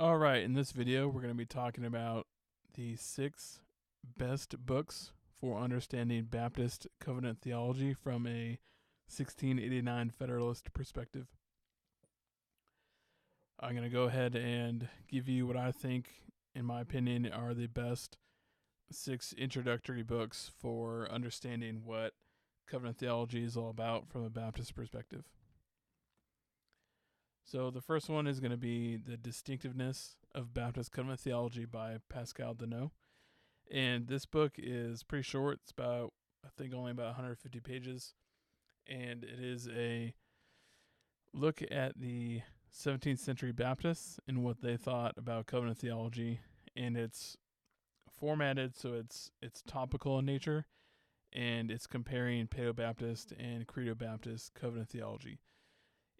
All right, in this video, we're going to be talking about the 6 best books for understanding Baptist covenant theology from a 1689 Federalist perspective. I'm going to go ahead and give you what I think, in my opinion, are the best 6 introductory books for understanding what covenant theology is all about from a Baptist perspective. So the first one is going to be The Distinctiveness of Baptist Covenant Theology by Pascal Deneau. And this book is pretty short. It's about, I think, only about 150 pages. And it is a look at the 17th century Baptists and what they thought about covenant theology. And it's formatted so it's topical in nature, and it's comparing Paedo-Baptist and Credo-Baptist covenant theology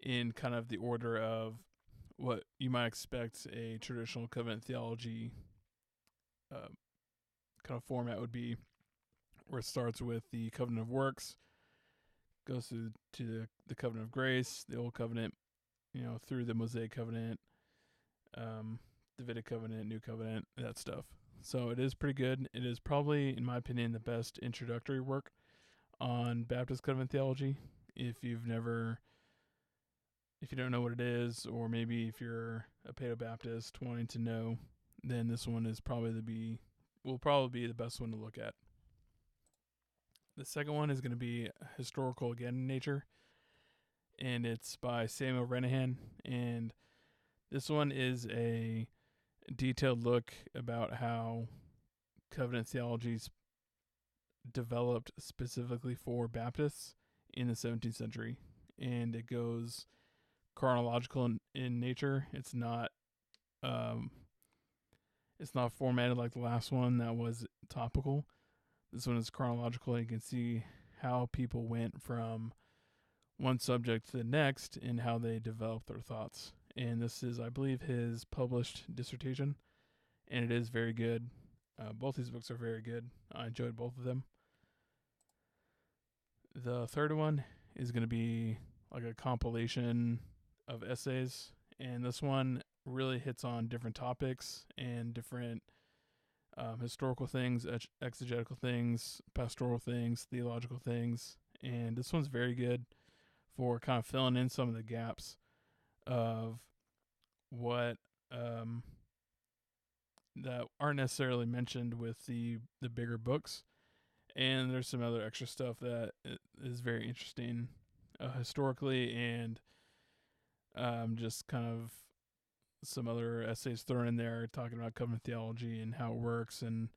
in kind of the order of what you might expect a traditional covenant theology kind of format would be, where it starts with the covenant of works, goes through to the covenant of grace, the old covenant, through the Mosaic covenant, Davidic covenant, new covenant, that stuff. So it is pretty good. It is probably, in my opinion, the best introductory work on Baptist covenant theology. If you don't know what it is, or maybe if you're a Paedo-Baptist wanting to know, then this one will probably be the best one to look at. The second one is going to be historical again in nature, and it's by Samuel Renahan. And this one is a detailed look about how covenant theology developed specifically for Baptists in the 17th century, and it goes chronological in nature. It's not formatted like the last one that was topical. This one is chronological, and you can see how people went from one subject to the next and how they developed their thoughts. And this is, I believe, his published dissertation, and it is very good. Both these books are very good. I enjoyed both of them. The third one is going to be like a compilation of essays, and this one really hits on different topics and different historical things, exegetical things, pastoral things, theological things. And this one's very good for kind of filling in some of the gaps of what that aren't necessarily mentioned with the bigger books. And there's some other extra stuff that is very interesting historically, and just kind of some other essays thrown in there talking about covenant theology and how it works, and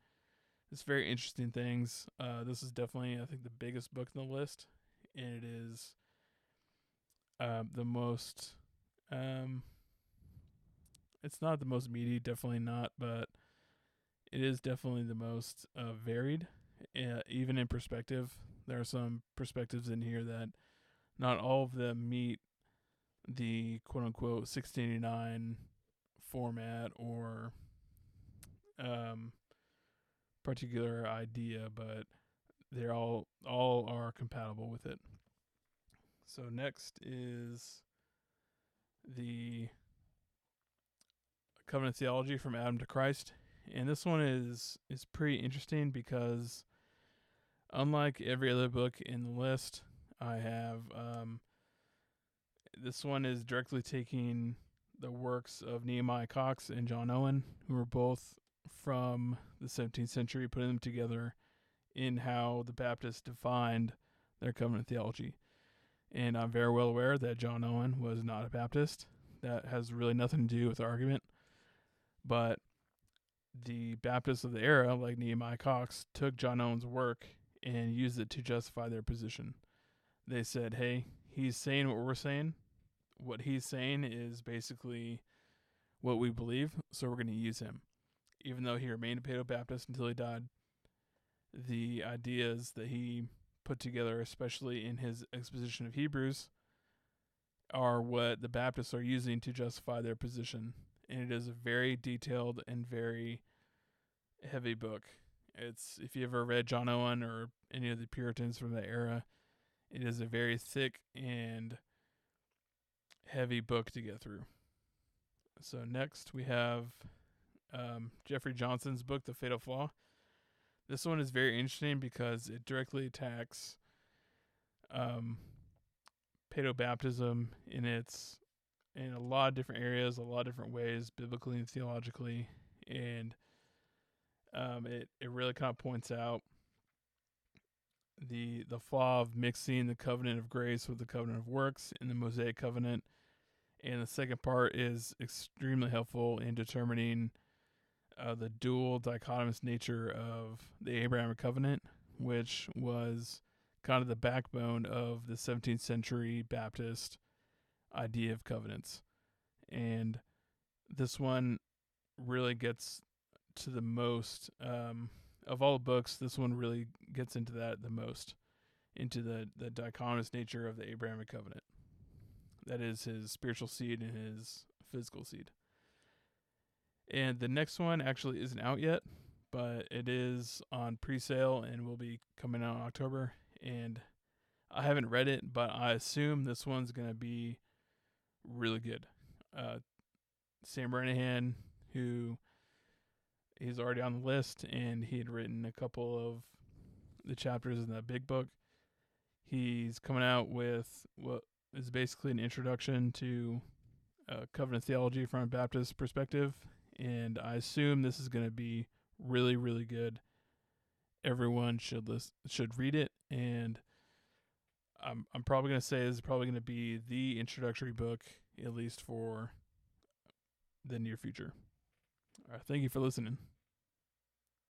it's very interesting things. This is definitely, I think, the biggest book in the list, and it is the most. It's not the most meaty, definitely not, but it is definitely the most varied, even in perspective. There are some perspectives in here that not all of them meet the quote-unquote 1689 format or particular idea, but they're all are compatible with it. So next is the Covenant Theology from Adam to Christ, and this one is pretty interesting because, unlike every other book in the list, I have this one is directly taking the works of Nehemiah Cox and John Owen, who were both from the 17th century, putting them together in how the Baptists defined their covenant theology. And I'm very well aware that John Owen was not a Baptist. That has really nothing to do with the argument. But the Baptists of the era, like Nehemiah Cox, took John Owen's work and used it to justify their position. They said, hey, he's saying what we're saying. What he's saying is basically what we believe, so we're going to use him. Even though he remained a Paedo-Baptist until he died, the ideas that he put together, especially in his exposition of Hebrews, are what the Baptists are using to justify their position. And it is a very detailed and very heavy book. It's, if you ever read John Owen or any of the Puritans from that era, it is a very thick and heavy book to get through. So next we have Jeffrey Johnson's book, The Fatal Flaw. This one is very interesting because it directly attacks paedobaptism in a lot of different areas, a lot of different ways, biblically and theologically, and it really kind of points out the flaw of mixing the covenant of grace with the covenant of works in the Mosaic covenant. And the second part is extremely helpful in determining the dual dichotomous nature of the Abrahamic covenant, which was kind of the backbone of the 17th century Baptist idea of covenants. And this one really gets to the most of all the books. This one really gets into that the most, into the dichotomous nature of the Abrahamic covenant. That is his spiritual seed and his physical seed. And the next one actually isn't out yet, but it is on pre-sale and will be coming out in October. And I haven't read it, but I assume this one's going to be really good. Sam Renihan, who he's already on the list, and he had written a couple of the chapters in the big book. He's coming out with what is basically an introduction to covenant theology from a Baptist perspective, and I assume this is going to be really, really good. Everyone should read it, and I'm probably going to say this is probably going to be the introductory book, at least for the near future. All right, thank you for listening.